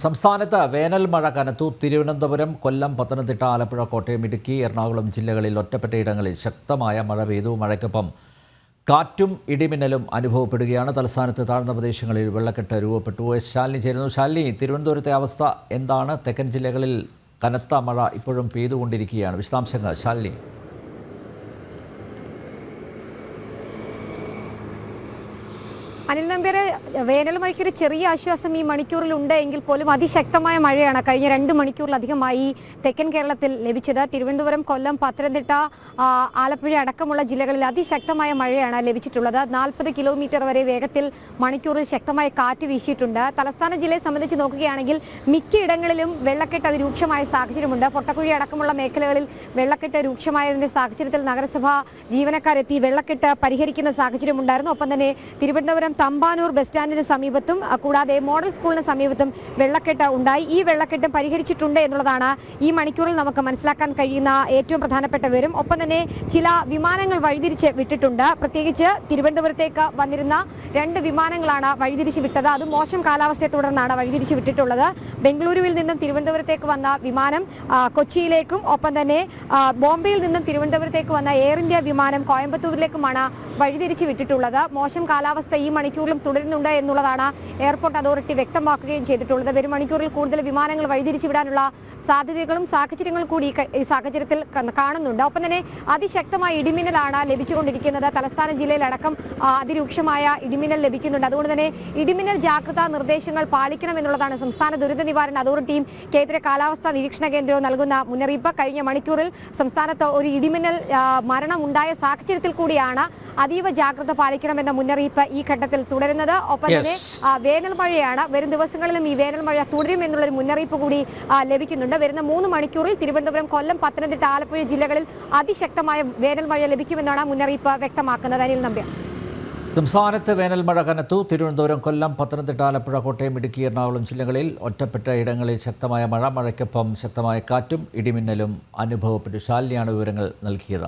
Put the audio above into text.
സംസ്ഥാനത്ത് വേനൽ മഴ കനത്തു. തിരുവനന്തപുരം, കൊല്ലം, പത്തനംതിട്ട, ആലപ്പുഴ, കോട്ടയം, ഇടുക്കി, എറണാകുളം ജില്ലകളിൽ ഒറ്റപ്പെട്ടയിടങ്ങളിൽ ശക്തമായ മഴ പെയ്തു. മഴയ്ക്കൊപ്പം കാറ്റും ഇടിമിന്നലും അനുഭവപ്പെടുകയാണ്. തലസ്ഥാനത്ത് താഴ്ന്ന പ്രദേശങ്ങളിൽ വെള്ളക്കെട്ട് രൂപപ്പെട്ടു. ശാലിനി ചേരുന്നു. ശാലിനി, തിരുവനന്തപുരത്തെ അവസ്ഥ എന്താണ്? തെക്കൻ ജില്ലകളിൽ കനത്ത മഴ ഇപ്പോഴും പെയ്തുകൊണ്ടിരിക്കുകയാണ്. വിശദാംശങ്ങൾ ശാലിനി. അനിൽ നമ്പ്യാരെ, വേനൽ മഴയ്ക്കൊരു ചെറിയ ആശ്വാസം ഈ മണിക്കൂറിലുണ്ട് എങ്കിൽ പോലും അതിശക്തമായ മഴയാണ് കഴിഞ്ഞ 2 മണിക്കൂറിലധികമായി തെക്കൻ കേരളത്തിൽ ലഭിച്ചത്. തിരുവനന്തപുരം, കൊല്ലം, പത്തനംതിട്ട, ആലപ്പുഴ അടക്കമുള്ള ജില്ലകളിൽ അതിശക്തമായ മഴയാണ് ലഭിച്ചിട്ടുള്ളത്. 40 കിലോമീറ്റർ വരെ വേഗത്തിൽ മണിക്കൂറിൽ ശക്തമായ കാറ്റ് വീശിയിട്ടുണ്ട്. തലസ്ഥാന ജില്ലയെ സംബന്ധിച്ച് നോക്കുകയാണെങ്കിൽ മിക്കയിടങ്ങളിലും വെള്ളക്കെട്ട് അതിരൂക്ഷമായ സാഹചര്യമുണ്ട്. പൊട്ടക്കുഴി അടക്കമുള്ള മേഖലകളിൽ വെള്ളക്കെട്ട് രൂക്ഷമായതിന്റെ സാഹചര്യത്തിൽ നഗരസഭ ജീവനക്കാരെത്തി വെള്ളക്കെട്ട് പരിഹരിക്കുന്ന സാഹചര്യമുണ്ടായിരുന്നു. ഒപ്പം തന്നെ തിരുവനന്തപുരം തമ്പാനൂർ ബസ് സ്റ്റാൻഡിന് സമീപത്തും കൂടാതെ മോഡൽ സ്കൂളിന് സമീപത്തും വെള്ളക്കെട്ട് ഉണ്ടായി. ഈ വെള്ളക്കെട്ട് പരിഹരിച്ചിട്ടുണ്ട് എന്നുള്ളതാണ് ഈ മണിക്കൂറിൽ നമുക്ക് മനസ്സിലാക്കാൻ കഴിയുന്ന ഏറ്റവും പ്രധാനപ്പെട്ട വിവരം. ഒപ്പം തന്നെ ചില വിമാനങ്ങൾ വഴിതിരിച്ച് വിട്ടിട്ടുണ്ട്. പ്രത്യേകിച്ച് തിരുവനന്തപുരത്തേക്ക് വന്നിരുന്ന 2 വിമാനങ്ങളാണ് വഴിതിരിച്ച് വിട്ടത്. അത് മോശം കാലാവസ്ഥയെ തുടർന്നാണ് വഴിതിരിച്ച് വിട്ടിട്ടുള്ളത്. ബംഗളൂരുവിൽ നിന്നും തിരുവനന്തപുരത്തേക്ക് വന്ന വിമാനം കൊച്ചിയിലേക്കും ഒപ്പം തന്നെ ബോംബെയിൽ നിന്നും തിരുവനന്തപുരത്തേക്ക് വന്ന എയർ ഇന്ത്യ വിമാനം കോയമ്പത്തൂരിലേക്കുമാണ് വഴിതിരിച്ച് വിട്ടിട്ടുള്ളത്. മോശം കാലാവസ്ഥ ഈ മണിക്കൂറിലും തുടരുന്നുണ്ട് എന്നുള്ളതാണ് എയർപോർട്ട് അതോറിറ്റി വ്യക്തമാക്കുകയും ചെയ്തിട്ടുള്ളത്. വരും മണിക്കൂറിൽ കൂടുതൽ വിമാനങ്ങൾ വഴിതിരിച്ചു വിടാനുള്ള സാധ്യതകളും സാഹചര്യങ്ങളും കൂടി ഈ സാഹചര്യത്തിൽ കാണുന്നുണ്ട്. ഒപ്പം തന്നെ അതിശക്തമായ ഇടിമിന്നലാണ് ലഭിച്ചുകൊണ്ടിരിക്കുന്നത്. തലസ്ഥാന ജില്ലയിലടക്കം അതിരൂക്ഷമായ ഇടിമിന്നൽ ലഭിക്കുന്നുണ്ട്. അതുകൊണ്ട് തന്നെ ഇടിമിന്നൽ ജാഗ്രതാ നിർദ്ദേശങ്ങൾ പാലിക്കണം എന്നുള്ളതാണ് സംസ്ഥാന ദുരന്ത നിവാരണ അതോറിറ്റിയും കേന്ദ്ര കാലാവസ്ഥാ നിരീക്ഷണ കേന്ദ്രവും നൽകുന്ന മുന്നറിയിപ്പ്. കഴിഞ്ഞ മണിക്കൂറിൽ സംസ്ഥാനത്ത് ഒരു ഇടിമിന്നൽ മരണം ഉണ്ടായ സാഹചര്യത്തിൽ കൂടിയാണ് അതീവ ജാഗ്രത പാലിക്കണമെന്ന മുന്നറിയിപ്പ് ഈ ഘട്ടത്തിൽ തുടരുന്നത്. ഒപ്പം തന്നെ വേനൽ മഴയാണ്. വരും ദിവസങ്ങളിലും ഈ വേനൽ മഴ തുടരും എന്നുള്ളൊരു മുന്നറിയിപ്പ് കൂടി ലഭിക്കുന്നുണ്ട്. വരുന്ന 3 മണിക്കൂറിൽ തിരുവനന്തപുരം, കൊല്ലം, പത്തനംതിട്ട, ആലപ്പുഴ ജില്ലകളിൽ അതിശക്തമായ വേനൽ മഴ ലഭിക്കുമെന്നാണ് മുന്നറിയിപ്പ് വ്യക്തമാക്കുന്നത്. അനിൽ നമ്പ്യാർ, സംസ്ഥാനത്ത് വേനൽ മഴ കനത്തു. തിരുവനന്തപുരം, കൊല്ലം, പത്തനംതിട്ട, ആലപ്പുഴ, കോട്ടയം, ഇടുക്കി, എറണാകുളം ജില്ലകളിൽ ഒറ്റപ്പെട്ട ഇടങ്ങളിൽ ശക്തമായ മഴ. മഴയ്ക്കൊപ്പം ശക്തമായ കാറ്റും ഇടിമിന്നലും അനുഭവപ്പെട്ടു. ശാലിനിയാണ് വിവരങ്ങൾ നൽകിയത്.